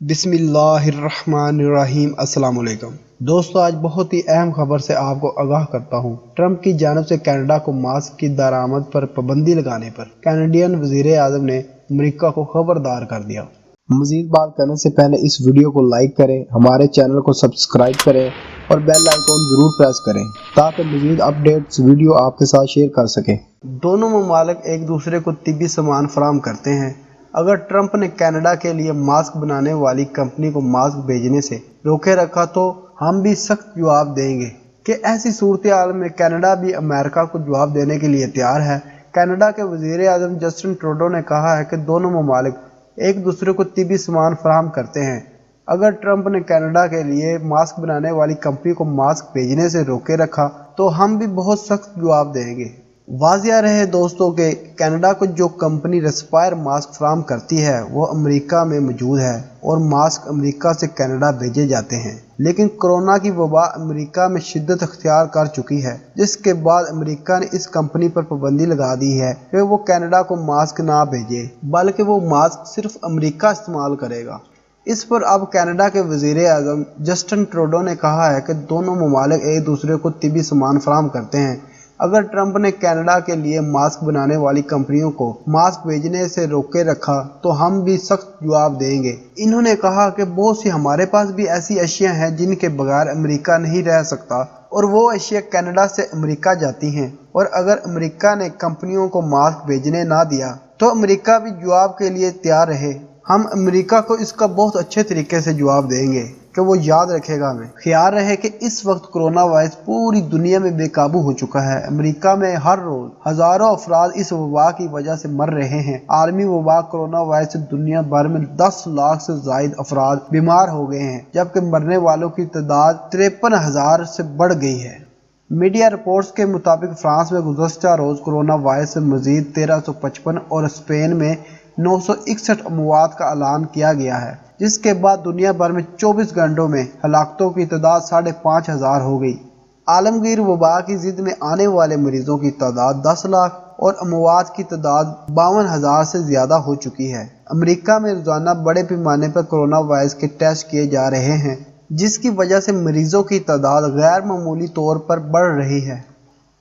बिस्मिल्लाहिर्रहमानिर्रहीम। अस्सलाम वालेकुम दोस्तों, आज बहुत ही अहम खबर से आपको आगाह करता हूँ। ट्रंप की जानिब से कनाडा को मास्क की दरामद पर पाबंदी लगाने पर कैनेडियन वजीर आज़म ने अमेरिका को खबरदार कर दिया। मजीद बात करने से पहले इस वीडियो को लाइक करें, हमारे चैनल को सब्सक्राइब करें और बेल आइकॉन जरूर प्रेस करें ताकि मजीद अपडेट्स वीडियो आपके साथ शेयर कर सकें। दोनों ममालिक एक दूसरे को तिब्बी सामान फराहम करते हैं। अगर ट्रंप ने कनाडा के लिए मास्क बनाने वाली कंपनी को मास्क भेजने से रोके रखा तो हम भी सख्त जवाब देंगे कि ऐसी सूरत हाल में कनाडा भी अमेरिका को जवाब देने के लिए तैयार है। कनाडा के वजीर आज़म जस्टिन ट्रूडो ने कहा है कि दोनों ममालिक एक दूसरे को तिब्बी सामान फराहम करते हैं। अगर ट्रंप ने कनाडा के लिए मास्क बनाने वाली कंपनी को मास्क भेजने से रोके रखा तो हम भी बहुत सख्त जवाब देंगे। वाजिया रहे दोस्तों के कनाडा को जो कंपनी रेस्पायर मास्क फराहम करती है वो अमेरिका में मौजूद है और मास्क अमेरिका से कनाडा भेजे जाते हैं। लेकिन कोरोना की वबा अमेरिका में शिद्दत अख्तियार कर चुकी है, जिसके बाद अमेरिका ने इस कंपनी पर पाबंदी लगा दी है कि वो कनाडा को मास्क ना भेजे, बल्कि वो मास्क सिर्फ अमेरिका इस्तेमाल करेगा। इस पर अब कनाडा के वजीर आज़म जस्टिन ट्रूडो ने कहा है कि दोनों ममालिक एक दूसरे को तिब्बी सामान फराहम करते हैं। अगर ट्रंप ने कनाडा के लिए मास्क बनाने वाली कंपनियों को मास्क भेजने से रोके रखा तो हम भी सख्त जवाब देंगे। इन्होंने कहा कि बहुत सी हमारे पास भी ऐसी अशिया हैं जिनके बगैर अमेरिका नहीं रह सकता और वो अशिया कनाडा से अमेरिका जाती हैं, और अगर अमेरिका ने कंपनियों को मास्क भेजने ना दिया तो अमेरिका भी जवाब के लिए तैयार रहे। हम अमेरिका को इसका बहुत अच्छे तरीके से जवाब देंगे कि वो याद रखेगा। हमें ख्याल रहे कि इस वक्त कोरोना वायरस पूरी दुनिया में बेकाबू हो चुका है। अमेरिका में हर रोज हजारों अफराद इस वबा की वजह से मर रहे हैं। आलमी वबा कोरोना वायरस से दुनिया भर में 10 लाख से जायद अफराद बीमार हो गए हैं, जबकि मरने वालों की तादाद 53,000 से बढ़ गई है। मीडिया रिपोर्ट्स के मुताबिक फ्रांस में गुज़श्ता रोज कोरोना वायरस से मजीद 1355 और स्पेन में 961 अमवात का ऐलान किया गया है, जिसके बाद दुनिया भर में 24 घंटों में हलाकतों की तादाद 5,500 हो गई। आलमगीर वबा की जिद में आने वाले मरीजों की तादाद 10 लाख और अमवात की तादाद 52,000 से ज्यादा हो चुकी है। अमेरिका में रोजाना बड़े पैमाने पर कोरोना वायरस के टेस्ट किए जा रहे हैं, जिसकी वजह से मरीजों की तादाद गैर मामूली तौर पर बढ़ रही है।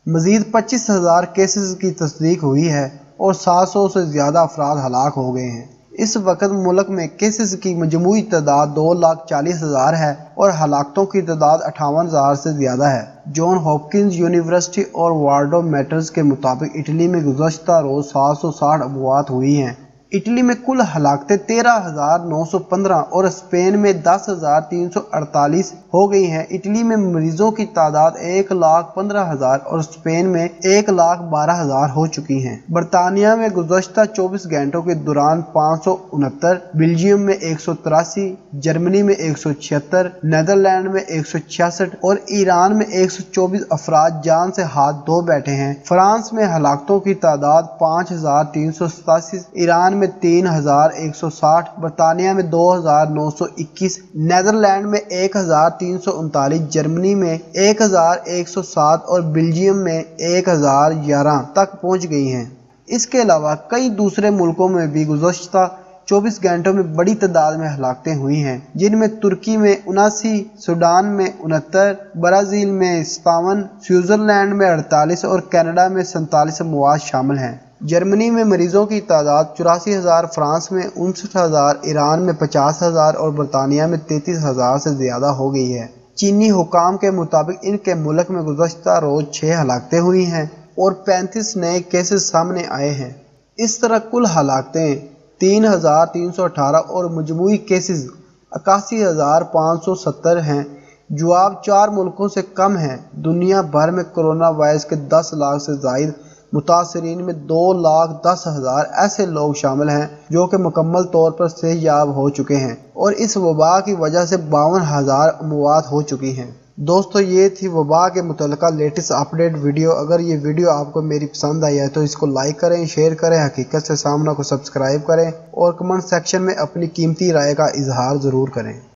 मजीद 25,000 केसेस की तस्दीक हुई है और 700 से ज्यादा अफराद हलाक हो गए हैं। इस वक्त मुल्क में केसेस की मजमूई तादाद 2,40,000 है और हलाकतों की तादाद 58,000 से ज्यादा है। जॉन हॉपकिंस यूनिवर्सिटी और वार्डो मैटर्स के मुताबिक इटली में गुज़श्ता रोज 760 अमवात हुई हैं। इटली में कुल हलाकतें 13,915 और स्पेन में 10,348 हो गई हैं। इटली में मरीजों की तादाद 1,15,000 और स्पेन में 1,12,000 हो चुकी हैं। बरतानिया में गुज़श्ता 24 घंटों के दौरान 569, बेल्जियम में 183, जर्मनी में 176, नीदरलैंड में 166 और ईरान में 124 अफराद जान से हाथ धो बैठे हैं। फ्रांस में हलाकतों की तादाद 5,387, ईरान में 3,160, बरतानिया में 2,921, नीदरलैंड में 1,339, जर्मनी में 1,107 और बेल्जियम में 1,011 तक पहुंच गई हैं। इसके अलावा कई दूसरे मुल्कों में भी गुज़श्ता 24 घंटों में बड़ी तादाद में हलाकतें हुई हैं, जिनमें तुर्की में 79, सूडान में 69, ब्राज़ील में 57, स्विट्ज़रलैंड में 48 और कनाडा में 47 अमवात शामिल हैं। जर्मनी में मरीजों की तादाद 84,000, फ्रांस में 59,000, ईरान में 50,000 और बरतानिया में 33,000 से ज्यादा हो गई है। चीनी हुकाम के मुताबिक इनके मुल्क में गुज़श्ता रोज 6 हलाकतें हुई हैं और 35 नए केसेस सामने आए हैं। इस तरह कुल हलाकतें 3,318 और मजमूई केसेस 81,570 हैं। जवाब 4 मुल्कों से कम है। दुनिया भर में कोरोना वायरस के 10 लाख से जायद मुतासरीन में 2,10,000 ऐसे लोग शामिल हैं जो कि मुकम्मल तौर पर सेहतयाब हो चुके हैं और इस वबा की वजह से 52,000 अमवात हो चुकी हैं। दोस्तों, ये थी वबा के मुतल्लिका लेटेस्ट अपडेट वीडियो। अगर ये वीडियो आपको मेरी पसंद आई है तो इसको लाइक करें, शेयर करें, हकीकत से सामना को सब्सक्राइब करें और कमेंट सेक्शन में अपनी कीमती राय का इजहार ज़रूर करें।